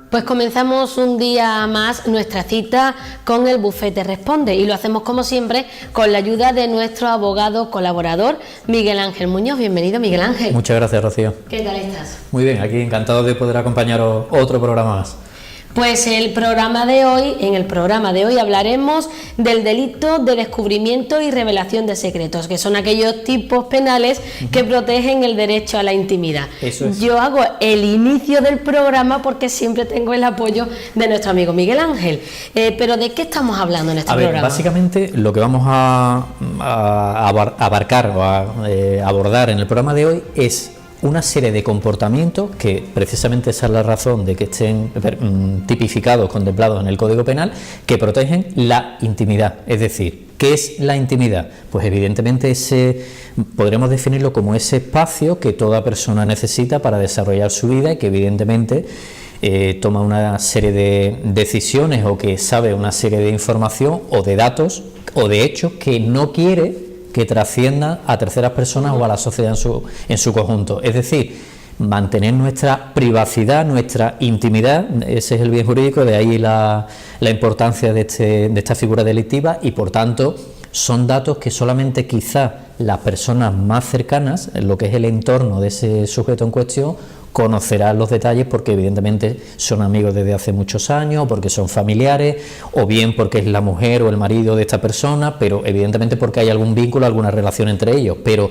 Pues comenzamos un día más nuestra cita con el Bufete Responde y lo hacemos como siempre con la ayuda de nuestro abogado colaborador Miguel Ángel Muñoz. Bienvenido, Miguel Ángel. Muchas gracias, Rocío. ¿Qué tal estás? Muy bien, aquí encantado de poder acompañaros otro programa más. Pues en el programa de hoy hablaremos del delito de descubrimiento y revelación de secretos, que son aquellos tipos penales que protegen el derecho a la intimidad. Eso es. Yo hago el inicio del programa porque siempre tengo el apoyo de nuestro amigo Miguel Ángel. Pero ¿de qué estamos hablando en este programa? Básicamente lo que vamos a abarcar o a abordar en el programa de hoy es una serie de comportamientos que precisamente esa es la razón de que estén tipificados, contemplados en el Código Penal, que protegen la intimidad. Es decir, ¿qué es la intimidad? Pues evidentemente podremos definirlo como ese espacio que toda persona necesita para desarrollar su vida y que evidentemente toma una serie de decisiones o que sabe una serie de información o de datos o de hechos que no quiere que trascienda a terceras personas o a la sociedad en su conjunto. Es decir, mantener nuestra privacidad, nuestra intimidad, ese es el bien jurídico, de ahí la importancia de esta figura delictiva y por tanto son datos que solamente quizás las personas más cercanas, en lo que es el entorno de ese sujeto en cuestión, conocerán los detalles porque evidentemente son amigos desde hace muchos años, o porque son familiares, o bien porque es la mujer o el marido de esta persona, pero evidentemente porque hay algún vínculo, alguna relación entre ellos. Pero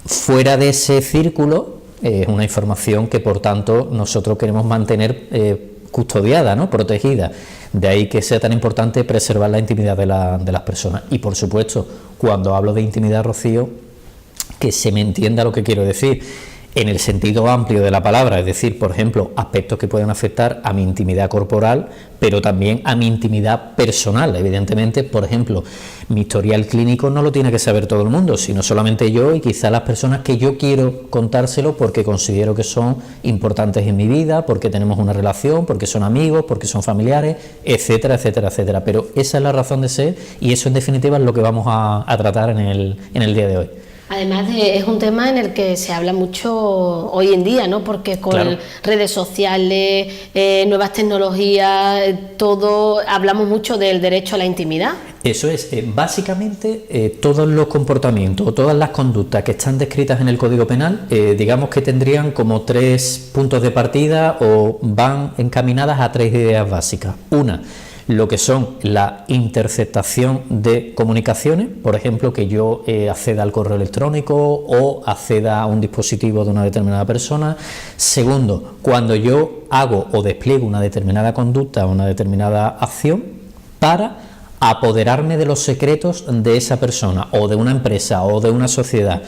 fuera de ese círculo es una información que por tanto nosotros queremos mantener custodiada, ¿no? Protegida. De ahí que sea tan importante preservar la intimidad de las personas. Y por supuesto, cuando hablo de intimidad, Rocío, que se me entienda lo que quiero decir en el sentido amplio de la palabra, es decir, por ejemplo, aspectos que pueden afectar a mi intimidad corporal, pero también a mi intimidad personal. Evidentemente, por ejemplo, mi historial clínico no lo tiene que saber todo el mundo, sino solamente yo y quizá las personas que yo quiero contárselo porque considero que son importantes en mi vida, porque tenemos una relación, porque son amigos, porque son familiares, etcétera, etcétera, etcétera. Pero esa es la razón de ser y eso en definitiva es lo que vamos a tratar en el día de hoy. Además es un tema en el que se habla mucho hoy en día, ¿no? Porque con Claro. redes sociales, nuevas tecnologías, todo, hablamos mucho del derecho a la intimidad. Eso es, básicamente todos los comportamientos o todas las conductas que están descritas en el Código Penal, digamos que tendrían como 3 puntos de partida o van encaminadas a 3 ideas básicas. Una, lo que son la interceptación de comunicaciones, por ejemplo, que yo acceda al correo electrónico o acceda a un dispositivo de una determinada persona. Segundo, cuando yo hago o despliego una determinada conducta o una determinada acción para apoderarme de los secretos de esa persona o de una empresa o de una sociedad,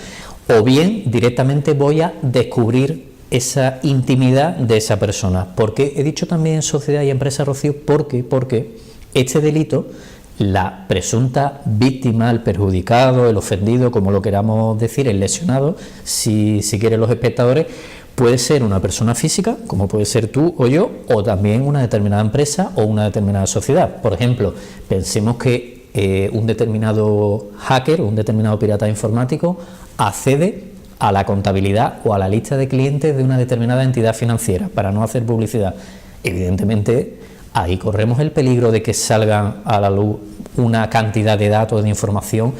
o bien directamente voy a descubrir esa intimidad de esa persona. Porque he dicho también sociedad y empresa, Rocío, porque este delito, la presunta víctima, el perjudicado, el ofendido, como lo queramos decir, el lesionado, si quieren los espectadores, puede ser una persona física, como puede ser tú o yo, o también una determinada empresa o una determinada sociedad. Por ejemplo, pensemos que un determinado hacker, un determinado pirata informático accede a la contabilidad o a la lista de clientes de una determinada entidad financiera para no hacer publicidad. Evidentemente, ahí corremos el peligro de que salgan a la luz una cantidad de datos, de información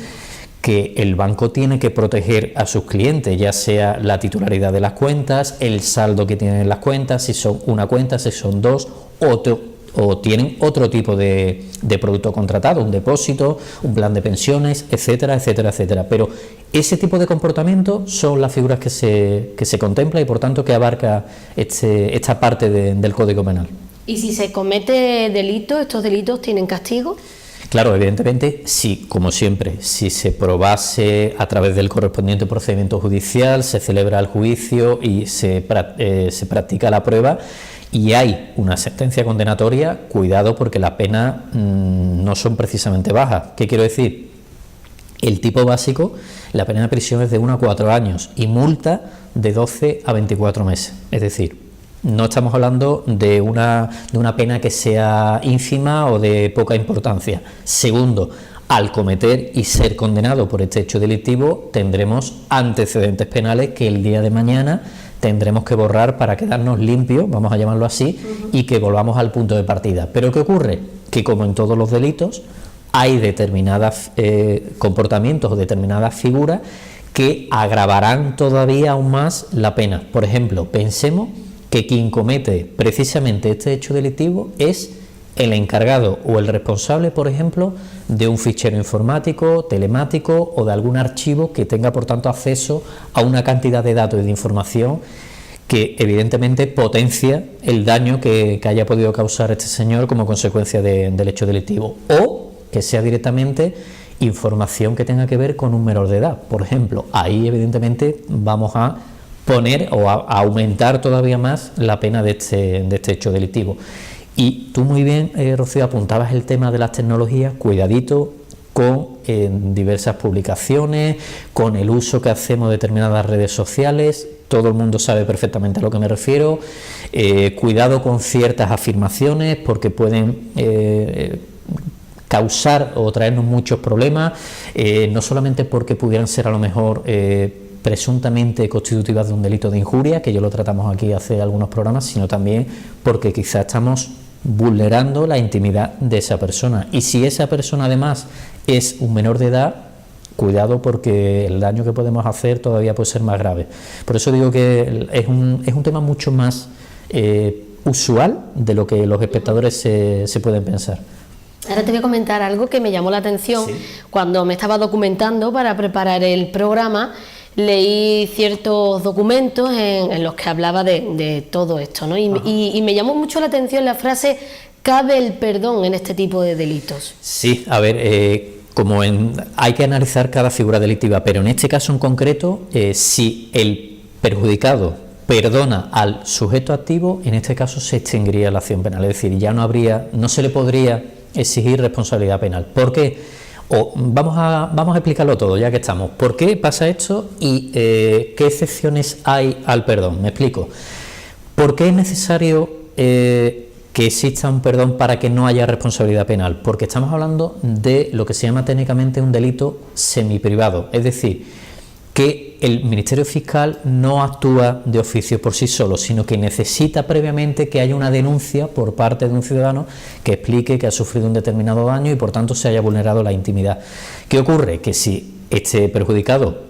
que el banco tiene que proteger a sus clientes, ya sea la titularidad de las cuentas, el saldo que tienen en las cuentas, si son una cuenta, si son dos, o tienen otro tipo de producto contratado, un depósito, un plan de pensiones, etcétera, etcétera, etcétera. Pero ese tipo de comportamientos son las figuras que se contempla y por tanto que abarca esta parte del Código Penal. ¿Y si se comete delito, estos delitos tienen castigo? Claro, evidentemente, sí, como siempre, si se probase a través del correspondiente procedimiento judicial, se celebra el juicio y se practica la prueba y hay una sentencia condenatoria, cuidado porque las penas no son precisamente bajas. ¿Qué quiero decir? El tipo básico, la pena de prisión es de 1 a 4 años y multa de 12 a 24 meses. Es decir, no estamos hablando de una pena que sea ínfima o de poca importancia. Segundo, al cometer y ser condenado por este hecho delictivo, tendremos antecedentes penales que el día de mañana tendremos que borrar para quedarnos limpios, vamos a llamarlo así, y que volvamos al punto de partida. Pero ¿qué ocurre? Que como en todos los delitos, hay determinados comportamientos o determinadas figuras que agravarán todavía aún más la pena. Por ejemplo, pensemos que quien comete precisamente este hecho delictivo es el encargado o el responsable, por ejemplo, de un fichero informático, telemático o de algún archivo que tenga, por tanto, acceso a una cantidad de datos y de información que evidentemente potencia el daño que haya podido causar este señor como consecuencia del hecho delictivo, o que sea directamente información que tenga que ver con un menor de edad. Por ejemplo, ahí evidentemente vamos a poner o a aumentar todavía más la pena de este hecho delictivo. Y tú muy bien, Rocío, apuntabas el tema de las tecnologías. Cuidadito con diversas publicaciones, con el uso que hacemos de determinadas redes sociales. Todo el mundo sabe perfectamente a lo que me refiero. Cuidado con ciertas afirmaciones porque pueden causar o traernos muchos problemas, no solamente porque pudieran ser a lo mejor presuntamente constitutivas de un delito de injuria, que ya lo tratamos aquí hace algunos programas, sino también porque quizás estamos vulnerando la intimidad de esa persona. Y si esa persona además es un menor de edad, cuidado porque el daño que podemos hacer todavía puede ser más grave. Por eso digo que es un tema mucho más usual de lo que los espectadores se pueden pensar. Ahora te voy a comentar algo que me llamó la atención. Sí. Cuando me estaba documentando para preparar el programa, leí ciertos documentos en los que hablaba de todo esto, ¿no? Y me llamó mucho la atención la frase «cabe el perdón en este tipo de delitos». Sí, a ver, hay que analizar cada figura delictiva, pero en este caso en concreto, si el perjudicado perdona al sujeto activo, en este caso se extinguiría la acción penal, es decir, ya no se le podría exigir responsabilidad penal. ¿Por qué? Vamos a explicarlo todo, ya que estamos. ¿Por qué pasa esto y qué excepciones hay al perdón? Me explico. ¿Por qué es necesario que exista un perdón para que no haya responsabilidad penal? Porque estamos hablando de lo que se llama técnicamente un delito semiprivado, es decir, que el Ministerio Fiscal no actúa de oficio por sí solo, sino que necesita previamente que haya una denuncia por parte de un ciudadano que explique que ha sufrido un determinado daño y por tanto se haya vulnerado la intimidad. ¿Qué ocurre? Que si este perjudicado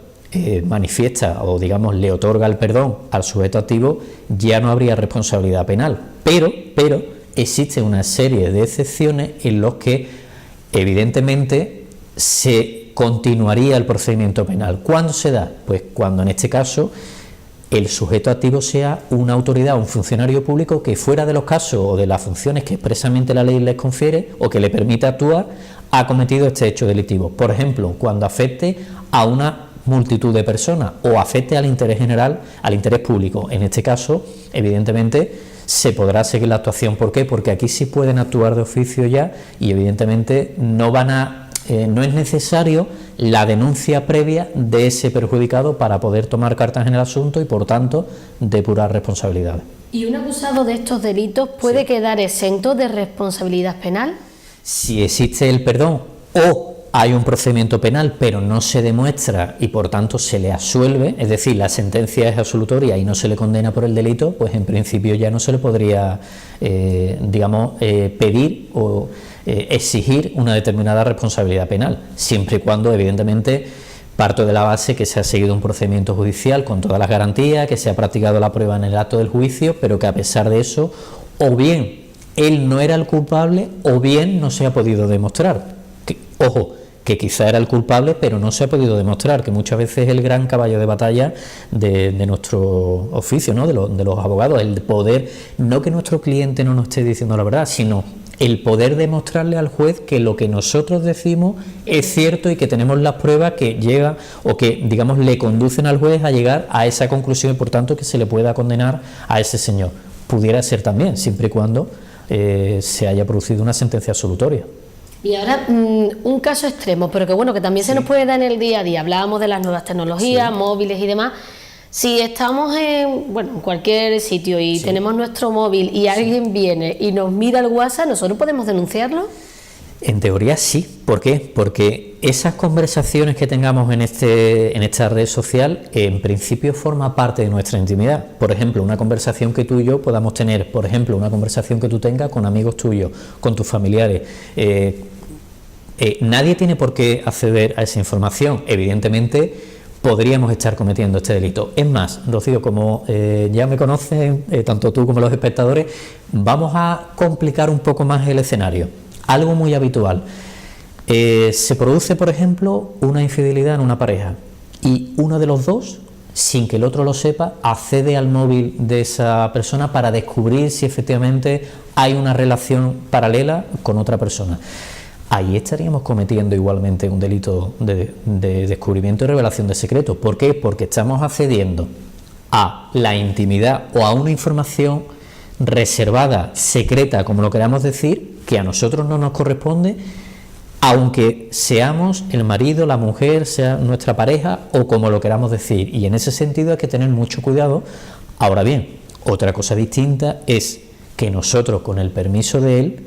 manifiesta o digamos le otorga el perdón al sujeto activo, ya no habría responsabilidad penal, pero existe una serie de excepciones en los que evidentemente se continuaría el procedimiento penal. ¿Cuándo se da? Pues cuando en este caso el sujeto activo sea una autoridad o un funcionario público que fuera de los casos o de las funciones que expresamente la ley les confiere o que le permita actuar, ha cometido este hecho delictivo. Por ejemplo, cuando afecte a una multitud de personas o afecte al interés general, al interés público. En este caso, evidentemente, se podrá seguir la actuación. ¿Por qué? Porque aquí sí pueden actuar de oficio ya y evidentemente no es necesario la denuncia previa de ese perjudicado para poder tomar cartas en el asunto y, por tanto, depurar responsabilidades. ¿Y un acusado de estos delitos puede quedar exento de responsabilidad penal? Si existe el perdón o hay un procedimiento penal pero no se demuestra y por tanto se le absuelve, es decir, la sentencia es absolutoria y no se le condena por el delito, pues en principio ya no se le podría, pedir o exigir una determinada responsabilidad penal, siempre y cuando evidentemente parto de la base que se ha seguido un procedimiento judicial con todas las garantías, que se ha practicado la prueba en el acto del juicio, pero que a pesar de eso, o bien él no era el culpable o bien no se ha podido demostrar. Que quizá era el culpable, pero no se ha podido demostrar, que muchas veces es el gran caballo de batalla de nuestro oficio, ¿no? de los abogados, el poder, no que nuestro cliente no nos esté diciendo la verdad, sino el poder demostrarle al juez que lo que nosotros decimos es cierto y que tenemos las pruebas que llegan o que, digamos, le conducen al juez a llegar a esa conclusión y, por tanto, que se le pueda condenar a ese señor. Pudiera ser también, siempre y cuando se haya producido una sentencia absolutoria. Y ahora un caso extremo, pero que bueno, que también se nos puede dar en el día a día. Hablábamos de las nuevas tecnologías, móviles y demás. Si estamos en cualquier sitio y tenemos nuestro móvil y alguien viene y nos mira el WhatsApp, ¿nosotros podemos denunciarlo? En teoría sí. ¿Por qué? Porque esas conversaciones que tengamos en esta red social, en principio forma parte de nuestra intimidad. Por ejemplo, una conversación que tú y yo podamos tener, por ejemplo, una conversación que tú tengas con amigos tuyos, con tus familiares. Nadie tiene por qué acceder a esa información. Evidentemente, podríamos estar cometiendo este delito. Es más, Rocío, como ya me conocen, tanto tú como los espectadores, vamos a complicar un poco más el escenario. Algo muy habitual. Se produce, por ejemplo, una infidelidad en una pareja y uno de los dos, sin que el otro lo sepa, accede al móvil de esa persona para descubrir si efectivamente hay una relación paralela con otra persona. Ahí estaríamos cometiendo igualmente un delito de descubrimiento y revelación de secretos. ¿Por qué? Porque estamos accediendo a la intimidad o a una información reservada, secreta, como lo queramos decir, que a nosotros no nos corresponde, aunque seamos el marido, la mujer, sea nuestra pareja o como lo queramos decir. Y en ese sentido hay que tener mucho cuidado. Ahora bien, otra cosa distinta es que nosotros, con el permiso de él,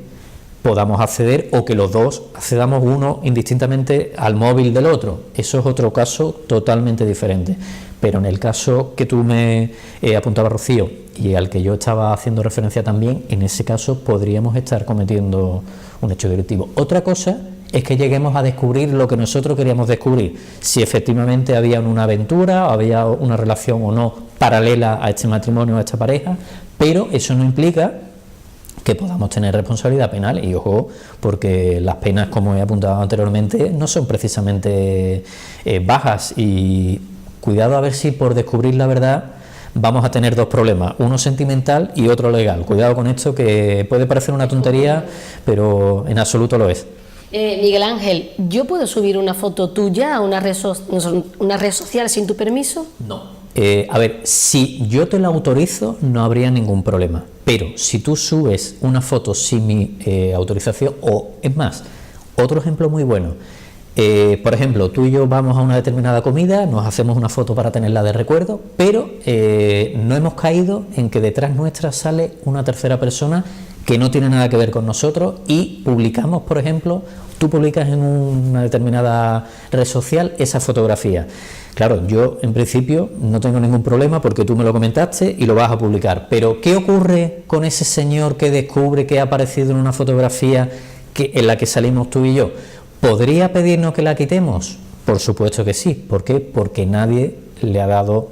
podamos acceder o que los dos accedamos uno indistintamente al móvil del otro. Eso es otro caso totalmente diferente. Pero en el caso que tú me apuntabas, Rocío, y al que yo estaba haciendo referencia también, en ese caso podríamos estar cometiendo un hecho delictivo. Otra cosa es que lleguemos a descubrir lo que nosotros queríamos descubrir, si efectivamente había una aventura, o había una relación o no paralela a este matrimonio, a esta pareja, pero eso no implica que podamos tener responsabilidad penal. Y ojo, porque las penas, como he apuntado anteriormente, no son precisamente bajas, y cuidado a ver si por descubrir la verdad vamos a tener dos problemas, uno sentimental y otro legal. Cuidado con esto, que puede parecer una tontería, pero en absoluto lo es. Miguel Ángel, ¿yo puedo subir una foto tuya a una red social sin tu permiso? No. A ver, si yo te la autorizo no habría ningún problema, pero si tú subes una foto sin mi autorización, o es más, otro ejemplo muy bueno, por ejemplo, tú y yo vamos a una determinada comida, nos hacemos una foto para tenerla de recuerdo, pero no hemos caído en que detrás nuestra sale una tercera persona que no tiene nada que ver con nosotros y publicamos, por ejemplo, tú publicas en una determinada red social esa fotografía. Claro, yo en principio no tengo ningún problema porque tú me lo comentaste y lo vas a publicar, pero ¿qué ocurre con ese señor que descubre que ha aparecido en una fotografía en la que salimos tú y yo? ¿Podría pedirnos que la quitemos? Por supuesto que sí. ¿Por qué? Porque nadie le ha dado,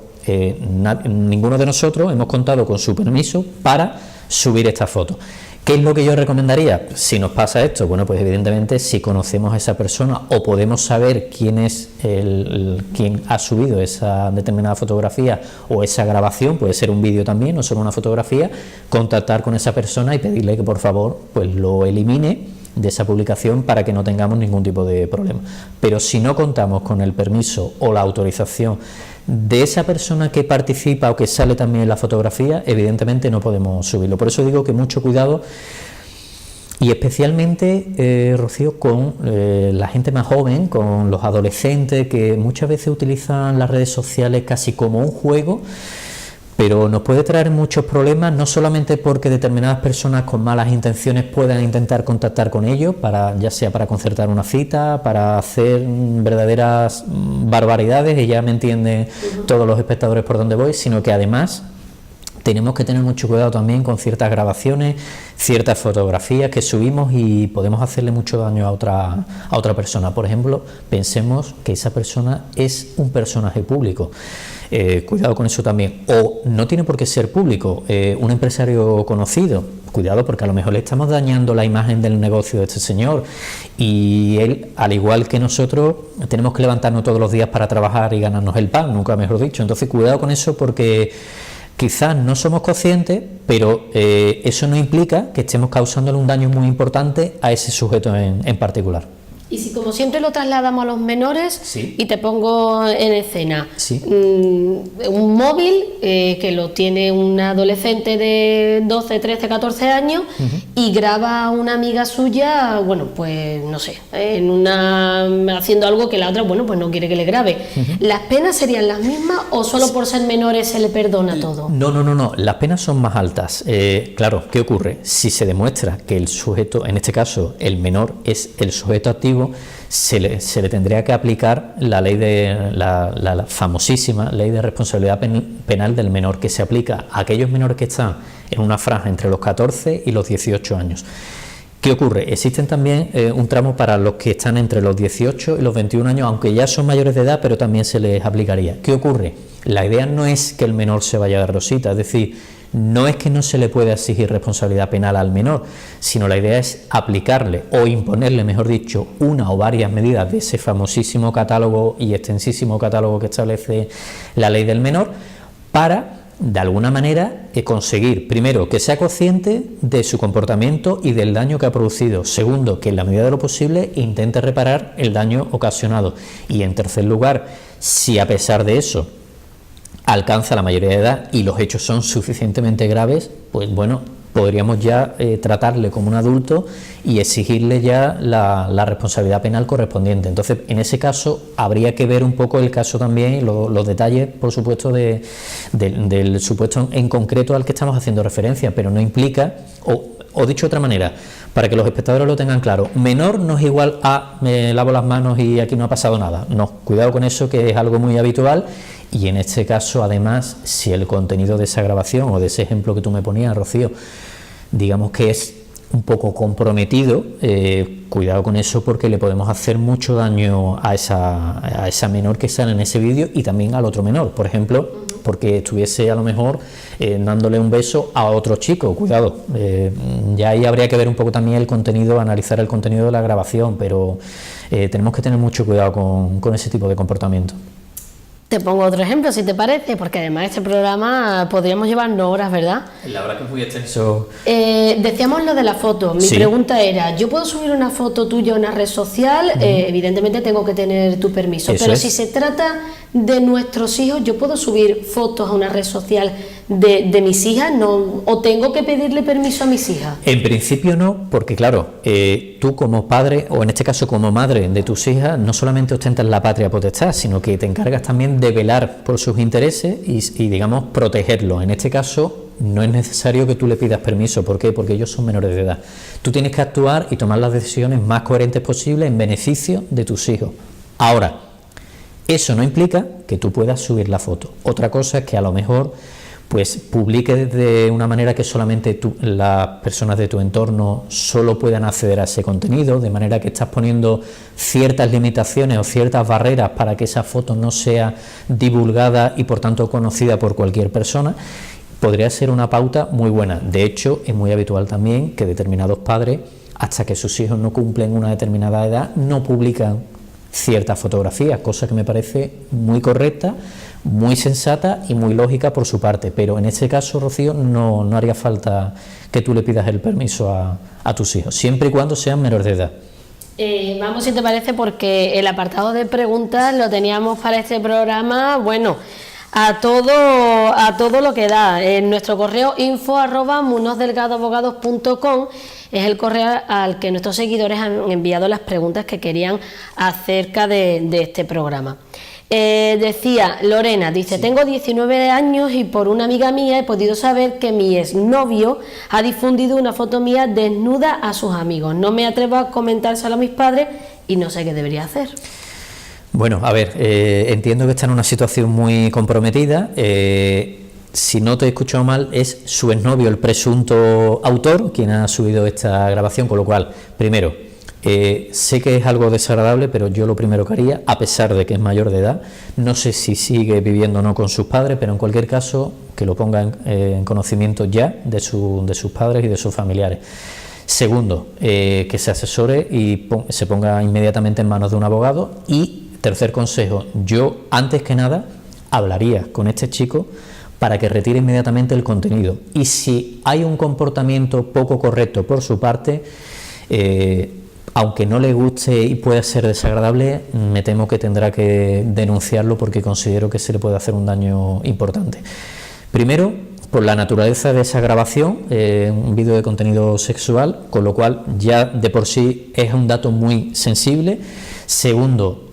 ninguno de nosotros hemos contado con su permiso para subir esta foto. ¿Qué es lo que yo recomendaría? Si nos pasa esto, bueno, pues evidentemente si conocemos a esa persona o podemos saber quién es quien ha subido esa determinada fotografía o esa grabación, puede ser un vídeo también, no solo una fotografía, contactar con esa persona y pedirle que por favor pues lo elimine de esa publicación para que no tengamos ningún tipo de problema. Pero si no contamos con el permiso o la autorización de esa persona que participa o que sale también en la fotografía, evidentemente no podemos subirlo. Por eso digo que mucho cuidado, y especialmente, Rocío, con la gente más joven, con los adolescentes que muchas veces utilizan las redes sociales casi como un juego, pero nos puede traer muchos problemas, no solamente porque determinadas personas con malas intenciones puedan intentar contactar con ellos, ya sea para concertar una cita, para hacer verdaderas barbaridades, y ya me entienden todos los espectadores por dónde voy, sino que además tenemos que tener mucho cuidado también con ciertas grabaciones, ciertas fotografías que subimos y podemos hacerle mucho daño a otra persona. Por ejemplo, pensemos que esa persona es un personaje público. Cuidado con eso también. O no tiene por qué ser público, un empresario conocido. Cuidado, porque a lo mejor le estamos dañando la imagen del negocio de este señor, y él, al igual que nosotros, tenemos que levantarnos todos los días para trabajar y ganarnos el pan, nunca mejor dicho. Entonces cuidado con eso, porque quizás no somos conscientes, pero eso no implica que estemos causándole un daño muy importante a ese sujeto en particular. Y si como siempre lo trasladamos a los menores, Sí. y te pongo en escena, Sí. un móvil que lo tiene una adolescente de 12, 13, 14 años y graba a una amiga suya, bueno, pues no sé, haciendo algo que la otra, bueno, pues no quiere que le grabe. ¿Las penas serían las mismas o solo por ser menores se le perdona todo? No, las penas son más altas. Claro, ¿qué ocurre? Si se demuestra que el sujeto, en este caso el menor, es el sujeto activo, se le tendría que aplicar la ley de la famosísima ley de responsabilidad penal del menor, que se aplica a aquellos menores que están en una franja entre los 14 y los 18 años. ¿Qué ocurre? Existen también un tramo para los que están entre los 18 y los 21 años, aunque ya son mayores de edad, pero también se les aplicaría. ¿Qué ocurre? La idea no es que el menor se vaya de rosita, es decir, no es que no se le pueda exigir responsabilidad penal al menor, sino la idea es aplicarle o imponerle, mejor dicho, una o varias medidas de ese famosísimo catálogo y extensísimo catálogo que establece la ley del menor, para de alguna manera conseguir, primero, que sea consciente de su comportamiento y del daño que ha producido; segundo, que en la medida de lo posible intente reparar el daño ocasionado; y en tercer lugar, si a pesar de eso alcanza la mayoría de edad y los hechos son suficientemente graves, pues bueno, podríamos ya tratarle como un adulto y exigirle ya la responsabilidad penal correspondiente. Entonces, en ese caso, habría que ver un poco el caso también y los detalles, por supuesto, del supuesto en concreto al que estamos haciendo referencia, pero no implica, o dicho de otra manera, para que los espectadores lo tengan claro, menor no es igual a me lavo las manos y aquí no ha pasado nada. No, cuidado con eso, que es algo muy habitual. Y en este caso, además, si el contenido de esa grabación o de ese ejemplo que tú me ponías, Rocío, digamos que es un poco comprometido, cuidado con eso, porque le podemos hacer mucho daño a esa menor que sale en ese vídeo, y también al otro menor, por ejemplo, porque estuviese a lo mejor dándole un beso a otro chico. Cuidado, ya ahí habría que ver un poco también el contenido, analizar el contenido de la grabación, pero tenemos que tener mucho cuidado con ese tipo de comportamiento. Te pongo otro ejemplo, si te parece, porque además este programa podríamos llevarnos horas, ¿verdad? La verdad que es muy extenso. Decíamos lo de la foto. Mi pregunta era, ¿yo puedo subir una foto tuya a una red social? Evidentemente tengo que tener tu permiso, pero si se trata de nuestros hijos, ¿yo puedo subir fotos a una red social de mis hijas? ¿No? ¿O tengo que pedirle permiso a mis hijas? En principio no, porque claro, tú como padre, o en este caso como madre de tus hijas, no solamente ostentas la patria potestad, sino que te encargas también de velar por sus intereses y digamos, protegerlos. En este caso, no es necesario que tú le pidas permiso. ¿Por qué? Porque ellos son menores de edad. Tú tienes que actuar y tomar las decisiones más coherentes posibles en beneficio de tus hijos. Ahora, eso no implica que tú puedas subir la foto. Otra cosa es que a lo mejor pues publiques de una manera que solamente las personas de tu entorno solo puedan acceder a ese contenido, de manera que estás poniendo ciertas limitaciones o ciertas barreras para que esa foto no sea divulgada y por tanto conocida por cualquier persona. Podría ser una pauta muy buena. De hecho, es muy habitual también que determinados padres, hasta que sus hijos no cumplen una determinada edad, no publican ciertas fotografías, cosa que me parece muy correcta, muy sensata y muy lógica por su parte. Pero en este caso, Rocío, no haría falta que tú le pidas el permiso a tus hijos, siempre y cuando sean menores de edad. Vamos, si te parece, porque el apartado de preguntas lo teníamos para este programa, bueno, a todo lo que da. En nuestro correo info@muñozdelgadoabogados.com es el correo al que nuestros seguidores han enviado las preguntas que querían acerca de este programa. Decía Lorena, dice, tengo 19 años y por una amiga mía he podido saber que mi exnovio ha difundido una foto mía desnuda a sus amigos. No me atrevo a comentárselo a mis padres y no sé qué debería hacer. Bueno, a ver, entiendo que está en una situación muy comprometida. Si no te he escuchado mal, es su exnovio el presunto autor quien ha subido esta grabación, con lo cual, primero, sé que es algo desagradable, pero yo lo primero que haría, a pesar de que es mayor de edad, no sé si sigue viviendo o no con sus padres, pero en cualquier caso que lo ponga en conocimiento ya de sus padres y de sus familiares. Segundo, que se asesore y se ponga inmediatamente en manos de un abogado. Y tercer consejo, yo antes que nada hablaría con este chico para que retire inmediatamente el contenido. Y si hay un comportamiento poco correcto por su parte, aunque no le guste y pueda ser desagradable, me temo que tendrá que denunciarlo porque considero que se le puede hacer un daño importante. Primero, por la naturaleza de esa grabación, un vídeo de contenido sexual, con lo cual ya de por sí es un dato muy sensible. Segundo,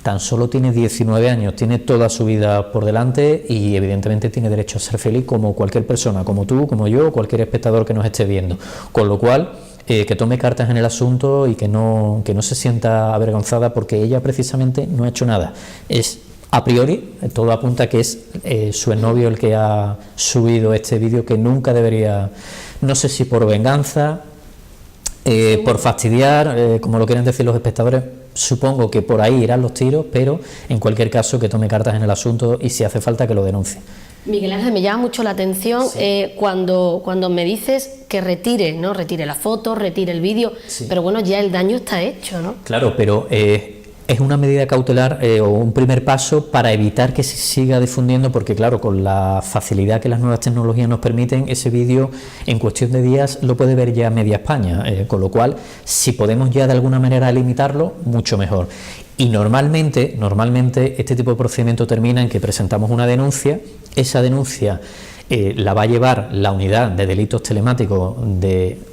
tan solo tiene 19 años, tiene toda su vida por delante y evidentemente tiene derecho a ser feliz como cualquier persona, como tú, como yo, cualquier espectador que nos esté viendo. Con lo cual, que tome cartas en el asunto y que no se sienta avergonzada porque ella precisamente no ha hecho nada. Es a priori, todo apunta a que es su exnovio el que ha subido este vídeo, que nunca debería, no sé si por venganza, por fastidiar, como lo quieren decir los espectadores. Supongo que por ahí irán los tiros, pero en cualquier caso que tome cartas en el asunto y si hace falta que lo denuncie. Miguel Ángel, me llama mucho la atención cuando me dices que retire la foto, retire el vídeo, pero bueno, ya el daño está hecho, ¿no? Claro, pero es una medida cautelar o un primer paso para evitar que se siga difundiendo, porque claro, con la facilidad que las nuevas tecnologías nos permiten, ese vídeo en cuestión de días lo puede ver ya media España, con lo cual si podemos ya de alguna manera limitarlo, mucho mejor. Y normalmente este tipo de procedimiento termina en que presentamos una denuncia. Esa denuncia la va a llevar la unidad de delitos telemáticos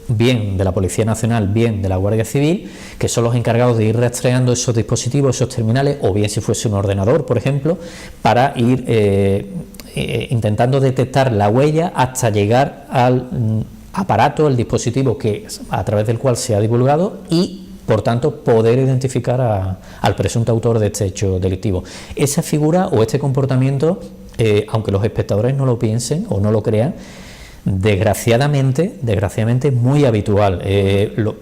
bien de la Policía Nacional, bien de la Guardia Civil, que son los encargados de ir rastreando esos dispositivos, esos terminales, o bien si fuese un ordenador, por ejemplo, para ir intentando detectar la huella hasta llegar al aparato, el dispositivo a través del cual se ha divulgado y por tanto poder identificar al presunto autor de este hecho delictivo. Esa figura o este comportamiento, aunque los espectadores no lo piensen o no lo crean, desgraciadamente es muy habitual.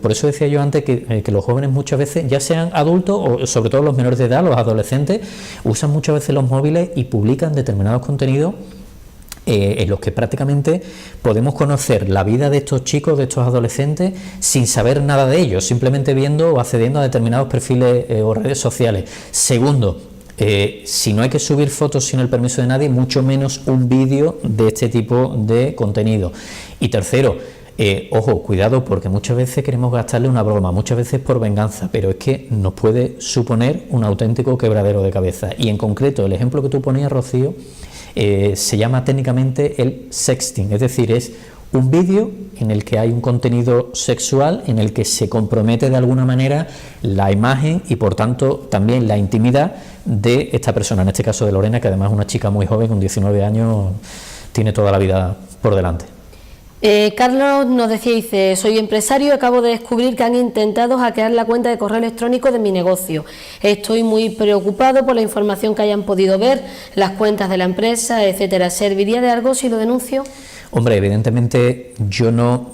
Por eso decía yo antes que los jóvenes muchas veces, ya sean adultos o sobre todo los menores de edad, los adolescentes, usan muchas veces los móviles y publican determinados contenidos en los que prácticamente podemos conocer la vida de estos chicos, de estos adolescentes, sin saber nada de ellos, simplemente viendo o accediendo a determinados perfiles o redes sociales. Segundo, si no hay que subir fotos sin el permiso de nadie, mucho menos un vídeo de este tipo de contenido. Y tercero, ojo, cuidado, porque muchas veces queremos gastarle una broma, muchas veces por venganza, pero es que nos puede suponer un auténtico quebradero de cabeza. Y en concreto, el ejemplo que tú ponías, Rocío, se llama técnicamente el sexting, es decir, es un vídeo en el que hay un contenido sexual, en el que se compromete de alguna manera la imagen y por tanto también la intimidad de esta persona, en este caso de Lorena, que además es una chica muy joven, con 19 años, tiene toda la vida por delante. Carlos nos decía, dice: soy empresario y acabo de descubrir que han intentado hackear la cuenta de correo electrónico de mi negocio. Estoy muy preocupado por la información que hayan podido ver, las cuentas de la empresa, etcétera. ¿Serviría de algo si lo denuncio? Hombre, evidentemente yo no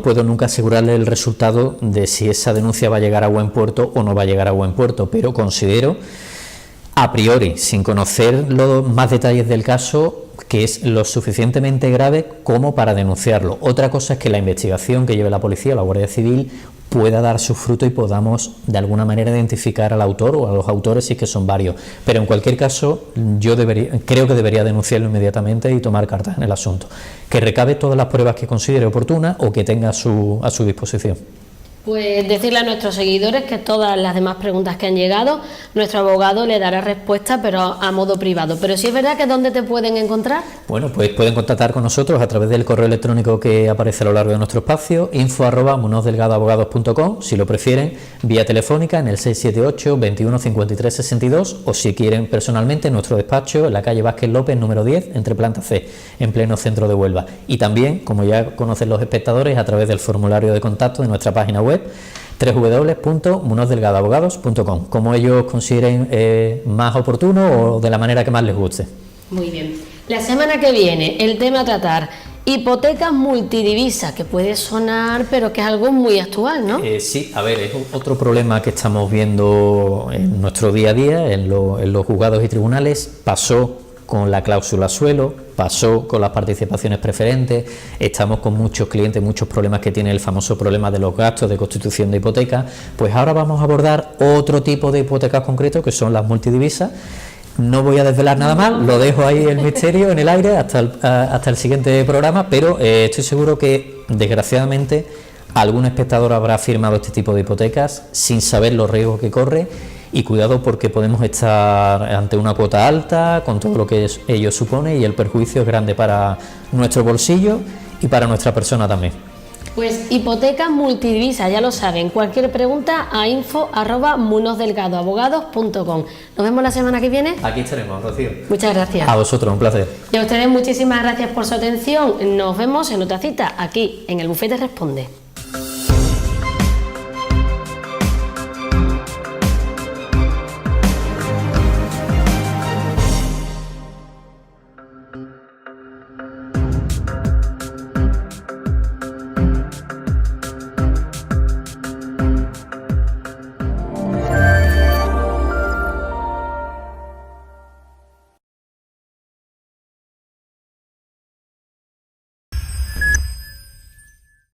puedo nunca asegurarle el resultado de si esa denuncia va a llegar a buen puerto o no va a llegar a buen puerto, pero considero, a priori, sin conocer los más detalles del caso, que es lo suficientemente grave como para denunciarlo. Otra cosa es que la investigación que lleve la policía o la Guardia Civil pueda dar su fruto y podamos de alguna manera identificar al autor o a los autores, si es que son varios. Pero en cualquier caso, yo creo que debería denunciarlo inmediatamente y tomar cartas en el asunto. Que recabe todas las pruebas que considere oportunas o que tenga a su disposición. Pues decirle a nuestros seguidores que todas las demás preguntas que han llegado, nuestro abogado le dará respuesta, pero a modo privado. Pero sí es verdad que ¿dónde te pueden encontrar? Bueno, pues pueden contactar con nosotros a través del correo electrónico que aparece a lo largo de nuestro espacio, info@muñozdelgadoabogados.com, si lo prefieren, vía telefónica en el 678 21 53 62, o si quieren personalmente en nuestro despacho en la calle Vázquez López, número 10, entre planta C, en pleno centro de Huelva. Y también, como ya conocen los espectadores, a través del formulario de contacto de nuestra página web, www.muñozdelgadoabogados.com, como ellos consideren más oportuno o de la manera que más les guste. Muy bien. La semana que viene, el tema a tratar: hipotecas multidivisas, que puede sonar, pero que es algo muy actual, ¿no? Sí, a ver, es otro problema que estamos viendo en nuestro día a día, en los juzgados y tribunales. Pasó con la cláusula suelo, pasó con las participaciones preferentes, estamos con muchos clientes, muchos problemas que tiene el famoso problema de los gastos de constitución de hipoteca. Pues ahora vamos a abordar otro tipo de hipotecas concretos, que son las multidivisas. No voy a desvelar nada más, lo dejo ahí el misterio en el aire hasta el siguiente programa, pero estoy seguro que desgraciadamente algún espectador habrá firmado este tipo de hipotecas sin saber los riesgos que corre, y cuidado porque podemos estar ante una cuota alta con todo lo que ello supone, y el perjuicio es grande para nuestro bolsillo y para nuestra persona también. Pues hipotecas multidivisa, ya lo saben. Cualquier pregunta a info@munosdelgadoabogados.com. Nos vemos la semana que viene. Aquí estaremos, Rocío. Muchas gracias. A vosotros, un placer. Y a ustedes muchísimas gracias por su atención. Nos vemos en otra cita aquí en el Bufete Responde.